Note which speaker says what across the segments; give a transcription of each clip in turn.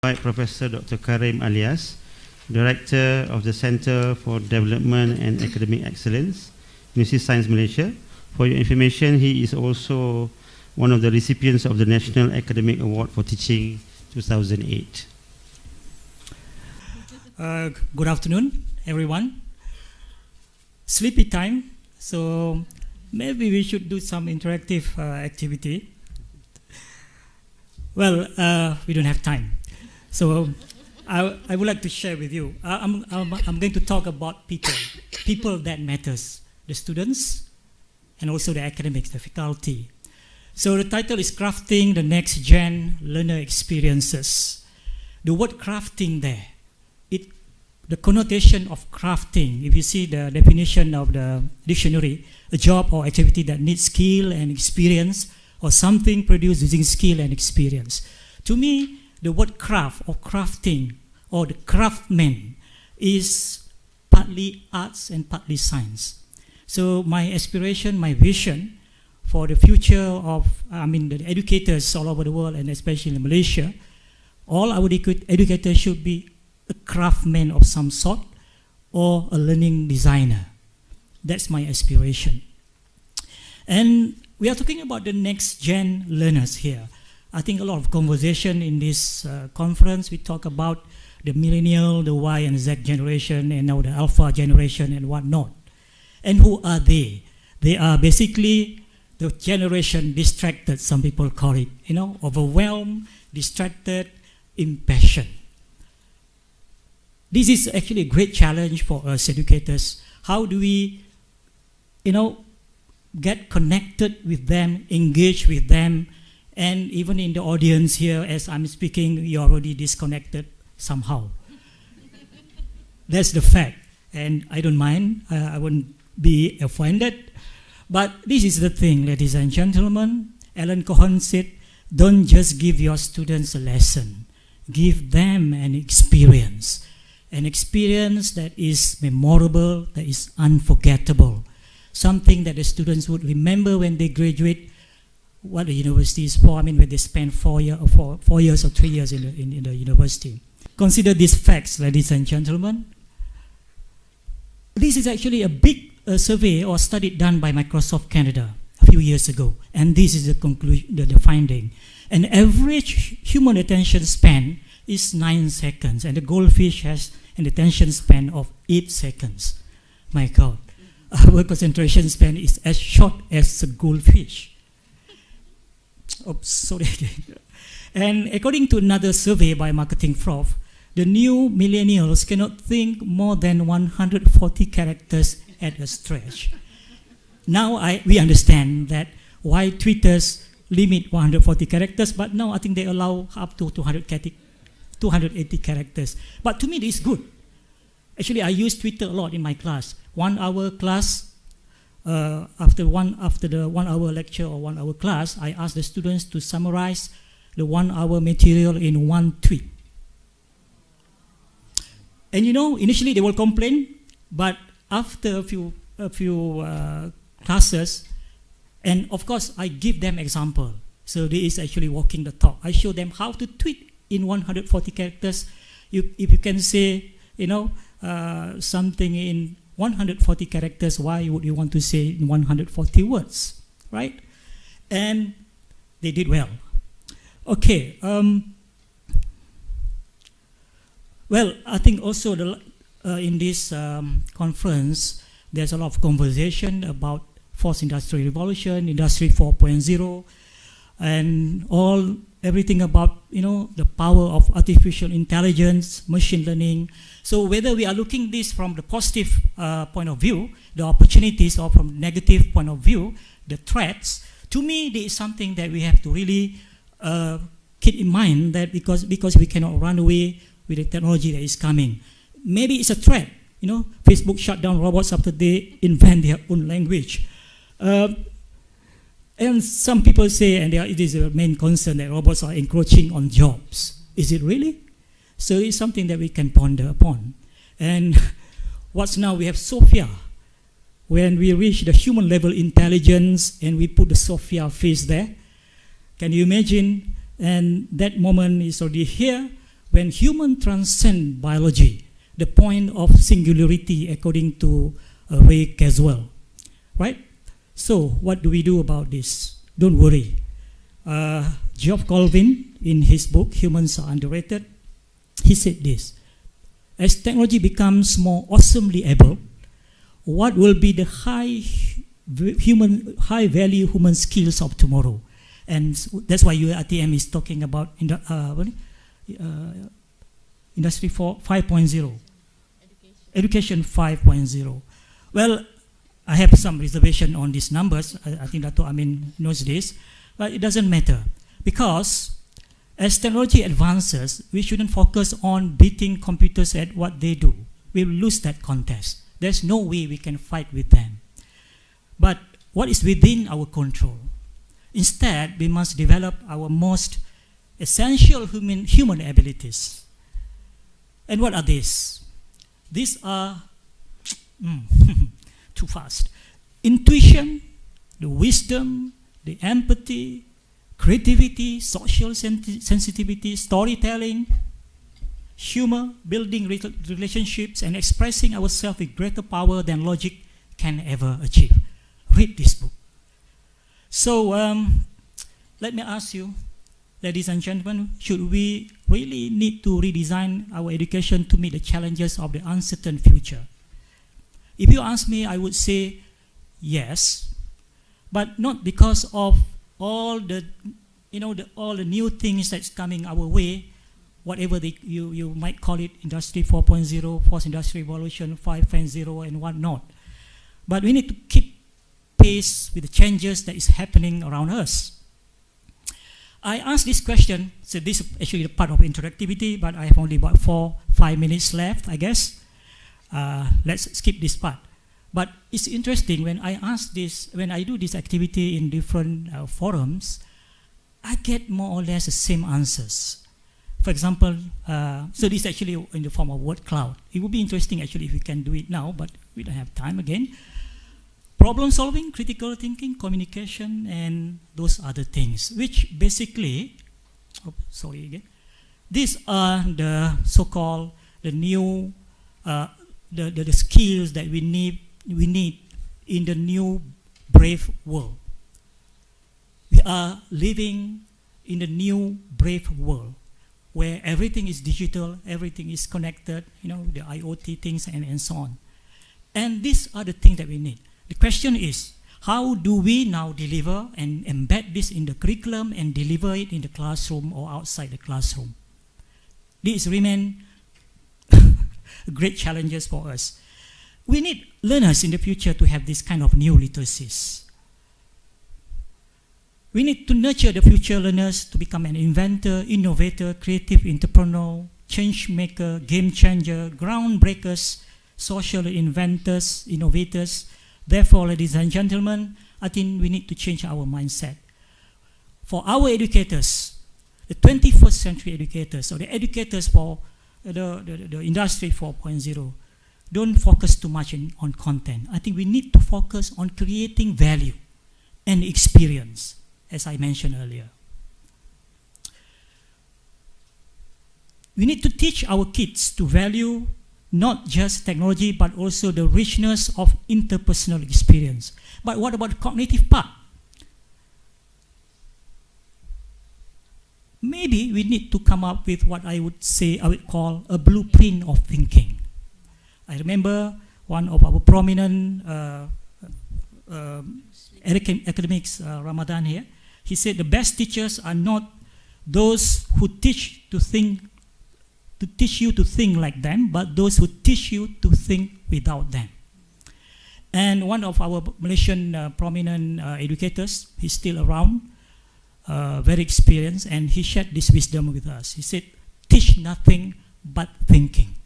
Speaker 1: Professor Dr. Karim Alias, Director of the Center for Development and Academic Excellence, University of Science Malaysia. For your information, he is also one of the recipients of the National Academic Award for Teaching 2008.
Speaker 2: Good afternoon, everyone. Sleepy time, so maybe we should do some interactive activity. Well, we don't have time. So I would like to share with you. I'm going to talk about people that matters, the students and also the academics, the faculty. So the title is Crafting the NextGen Learner Experiences. The word crafting there, the connotation of crafting, if you see the definition of the dictionary, a job or activity that needs skill and experience, or something produced using skill and experience. To me, the word craft or crafting or the craftsman is partly arts and partly science. So my aspiration, my vision for the future of, the educators all over the world and especially in Malaysia, all our educators should be a craftsman of some sort or a learning designer. That's my aspiration. And we are talking about the next-gen learners here. I think a lot of conversation in this conference, we talk about the millennial, the Y and Z generation, and now the alpha generation and whatnot. And who are they? They are basically the generation distracted, some people call it, overwhelmed, distracted, impassioned. This is actually a great challenge for us educators. How do we, get connected with them, engage with them, and even in the audience here, as I'm speaking, you're already disconnected somehow. That's the fact, and I don't mind, I wouldn't be offended. But this is the thing, ladies and gentlemen. Alan Cohen said, don't just give your students a lesson, give them an experience that is memorable, that is unforgettable, something that the students would remember when they graduate, what the university is for, when they spend 4 years or 3 years in the university. Consider these facts, ladies and gentlemen. This is actually a big survey or study done by Microsoft Canada a few years ago, and this is the conclusion, the finding. An average human attention span is 9 seconds, and the goldfish has an attention span of 8 seconds. My God, our concentration span is as short as a goldfish. Oh, sorry again. And according to another survey by Marketing Prof, the new millennials cannot think more than 140 characters at a stretch. Now we understand that why Twitters limit 140 characters, but now I think they allow up to 280 characters. But to me, this is good. Actually, I use Twitter a lot in my class. 1 hour class, after the 1 hour lecture or 1 hour class, I ask the students to summarize the 1 hour material in 1 tweet. And initially they will complain, but after a few classes, and of course I give them example. So they is actually walking the talk. I show them how to tweet in 140 characters. If you can say, something in 140 characters, why would you want to say in 140 words, right? And they did well. Okay. Well, I think also in this conference, there's a lot of conversation about fourth industrial revolution, industry 4.0, and everything about the power of artificial intelligence, machine learning. So whether we are looking this from the positive point of view, the opportunities, or from negative point of view, the threats, to me, there is something that we have to really keep in mind, that because we cannot run away with the technology that is coming. Maybe it's a threat. Facebook shut down robots after they invent their own language. And some people say, and it is a main concern, that robots are encroaching on jobs. Is it really? So it's something that we can ponder upon. And what's now, we have Sophia. When we reach the human level intelligence and we put the Sophia face there, can you imagine And that moment is already here. when human transcend biology, the point of singularity according to Ray Kurzweil, right? So what do we do about this? Don't worry. Geoff Colvin, in his book, Humans Are Underrated, he said this: as technology becomes more awesomely able, what will be the high value human skills of tomorrow? And that's why UATM is talking about Industry 5.0. Education 5.0. Well, I have some reservation on these numbers. I think Dato' Amin knows this, but it doesn't matter, because as technology advances, we shouldn't focus on beating computers at what they do. We will lose that contest. There's no way we can fight with them. But what is within our control? Instead, we must develop our most essential human abilities. And what are these? These are too fast. Intuition, the wisdom, the empathy, creativity, social sensitivity, storytelling, humor, building relationships, and expressing ourselves with greater power than logic can ever achieve. Read this book. So let me ask you, ladies and gentlemen, should we really need to redesign our education to meet the challenges of the uncertain future? If you ask me, I would say yes, but not because of all the new things that's coming our way, whatever you might call it, Industry 4.0, Fourth Industrial Revolution, 5.0, and whatnot. But we need to keep pace with the changes that is happening around us. I asked this question, so this is actually a part of interactivity, but I have only about 4-5 minutes left, I guess. Let's skip this part. But it's interesting when I ask this, when I do this activity in different forums, I get more or less the same answers. For example, so this is actually in the form of word cloud. It would be interesting actually if we can do it now, but we don't have time again. Problem solving, critical thinking, communication, and those other things, which basically, these are the so-called the new the skills that we need in the new brave world. We are living in the new brave world where everything is digital, everything is connected, the IoT things and so on. And these are the things that we need. The question is, how do we now deliver and embed this in the curriculum and deliver it in the classroom or outside the classroom? These remain great challenges for us. We need learners in the future to have this kind of new literacies. We need to nurture the future learners to become an inventor, innovator, creative entrepreneur, change maker, game changer, groundbreakers, social inventors, innovators. Therefore, ladies and gentlemen, I think we need to change our mindset. For our educators, the 21st century educators, or the educators for the Industry 4.0, don't focus too much on content. I think we need to focus on creating value and experience, as I mentioned earlier. We need to teach our kids to value not just technology, but also the richness of interpersonal experience. But what about the cognitive part? Maybe we need to come up with what I would call a blueprint of thinking. I remember one of our prominent academics, Ramadan here, he said the best teachers are not those who teach you to think like them, but those who teach you to think without them. And one of our Malaysian prominent educators, he's still around, very experienced, and he shared this wisdom with us. He said, teach nothing but thinking.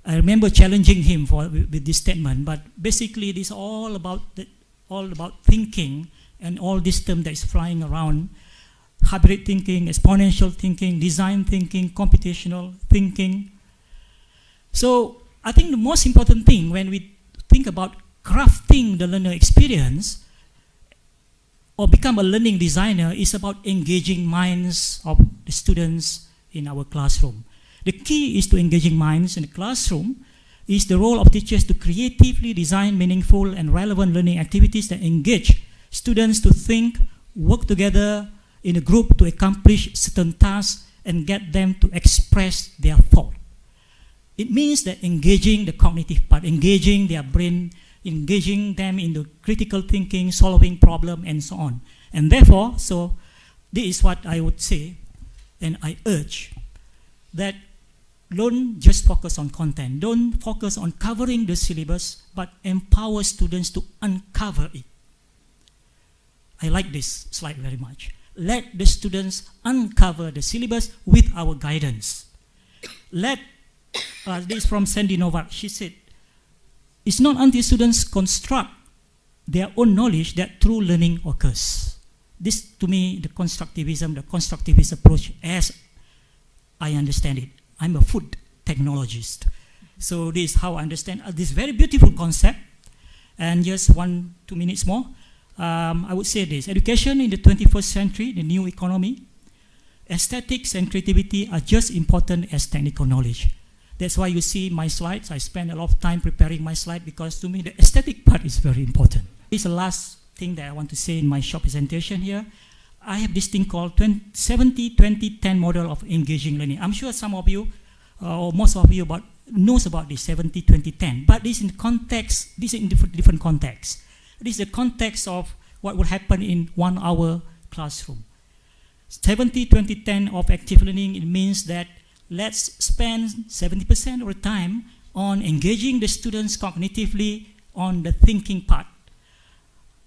Speaker 2: I remember challenging him with this statement, but basically it is all about thinking, and all this term that is flying around: hybrid thinking, exponential thinking, design thinking, computational thinking. So I think the most important thing when we think about crafting the learner experience or become a learning designer is about engaging minds of the the students in our classroom. The key is to engaging minds in the classroom is the role of teachers to creatively design meaningful and relevant learning activities that engage students to think, work together in a group to accomplish certain tasks and get them to express their thought. It means that engaging the cognitive part, engaging their brain, engaging them in the critical thinking, solving problem, and so on. And therefore, so this is what I would say, and I urge that don't just focus on content, don't focus on covering the syllabus, but empower students to uncover it. I like this slide very much. Let the students uncover the syllabus with our guidance. Let, this from Sandy Novak, she said, it's not until students construct their own knowledge that true learning occurs. This, to me, the constructivist approach as I understand it. I'm a food technologist. So this is how I understand this very beautiful concept. And just 1-2 minutes more. I would say this, education in the 21st century, the new economy, aesthetics and creativity are just important as technical knowledge. That's why you see my slides. I spend a lot of time preparing my slide because to me the aesthetic part is very important. This is the last thing that I want to say in my short presentation here. I have this thing called 70-20-10 model of engaging learning. I'm sure some of you, or most of you knows about this 70-20-10, but this in context, this is in different context. This is the context of what would happen in 1 hour classroom. 70-20-10 of active learning, it means that let's spend 70% of the time on engaging the students cognitively on the thinking part.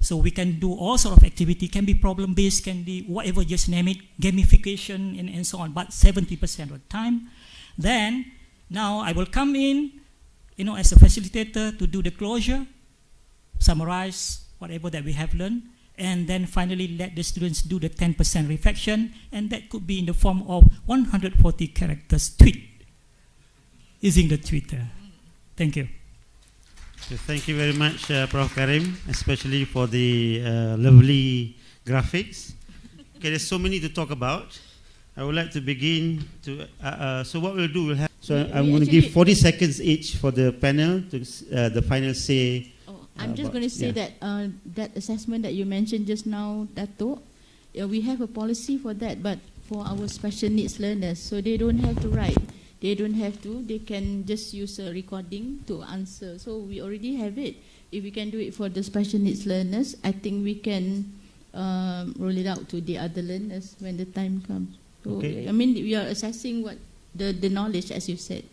Speaker 2: So we can do all sort of activity, can be problem-based, can be whatever, just name it, gamification and so on, but 70% of the time. Then, now I will come in, as a facilitator to do the closure, summarize whatever that we have learned, and then finally let the students do the 10% reflection, and that could be in the form of 140 characters tweet, using the Twitter. Thank you.
Speaker 1: So thank you very much, Prof. Karim, especially for the lovely graphics. Okay, there's so many to talk about. I would like to begin to, so what we'll do, I'm going to give 40 seconds each for the panel to the final say.
Speaker 3: I'm just going to say that that assessment that you mentioned just now, Dato', we have a policy for that, but for our special needs learners, so they don't have to write. They don't have to. They can just use a recording to answer. So we already have it. If we can do it for the special needs learners, I think we can roll it out to the other learners when the time comes. So,
Speaker 1: okay.
Speaker 3: I mean, we are assessing what the knowledge, as you said.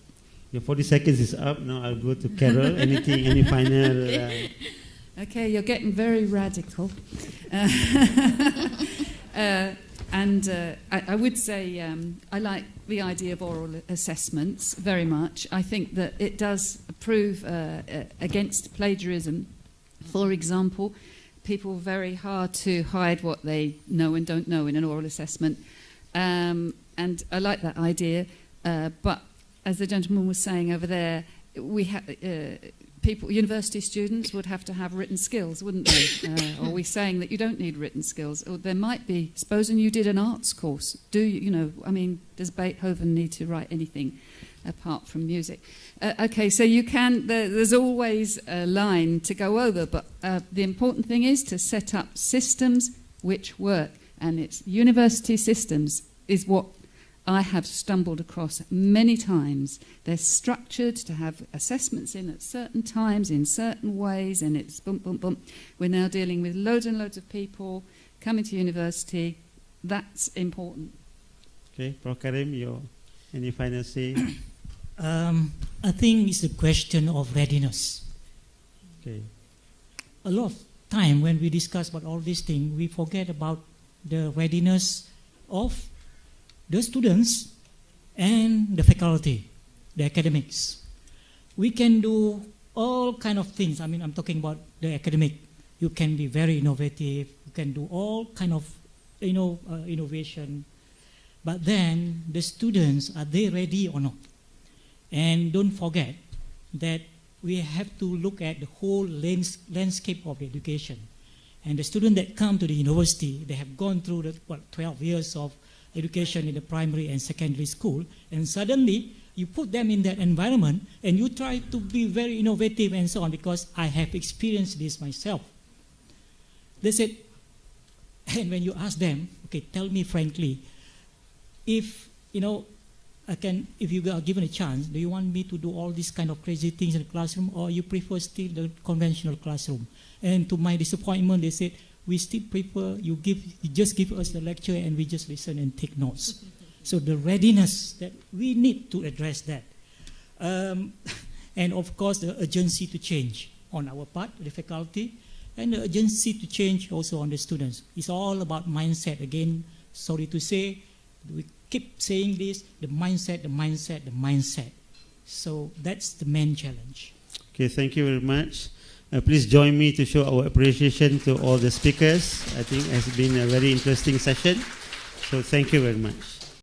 Speaker 1: Your 40 seconds is up. Now I'll go to Carol. Anything, any final?
Speaker 4: Okay, you're getting very radical. I would say I like the idea of oral assessments very much. I think that it does prove against plagiarism. For example, people are very hard to hide what they know and don't know in an oral assessment. And I like that idea. But as the gentleman was saying over there, we have university students would have to have written skills, wouldn't they? Are we saying that you don't need written skills? Or there might be, supposing you did an arts course, does Beethoven need to write anything apart from music? Okay, so you can, there's always a line to go over, but the important thing is to set up systems which work, and it's university systems is what I have stumbled across many times. They're structured to have assessments in at certain times, in certain ways, and it's boom, boom, boom. We're now dealing with loads and loads of people coming to university. That's important.
Speaker 1: Okay, Prof. Karim, any final say?
Speaker 2: I think it's a question of readiness.
Speaker 1: Okay.
Speaker 2: A lot of time when we discuss about all these things, we forget about the readiness of the students and the faculty, the academics. We can do all kind of things. I mean, I'm talking about the academic. You can be very innovative. You can do all kind of, innovation. But then the students, are they ready or not? And don't forget that we have to look at the whole landscape of education. And the students that come to the university, they have gone through 12 years of education in the primary and secondary school, and suddenly you put them in that environment and you try to be very innovative and so on, because I have experienced this myself. They said, and when you ask them, okay, tell me frankly, if if you are given a chance, do you want me to do all these kind of crazy things in the classroom, or you prefer still the conventional classroom? And to my disappointment, they said, we still prefer you just give us the lecture and we just listen and take notes. So the readiness that we need to address that. And of course, the urgency to change on our part, the faculty, and the urgency to change also on the students. It's all about mindset. Again, sorry to say, we keep saying this, the mindset, the mindset, the mindset. So that's the main challenge.
Speaker 1: Okay, thank you very much. Please join me to show our appreciation to all the speakers. I think it has been a very interesting session. So thank you very much.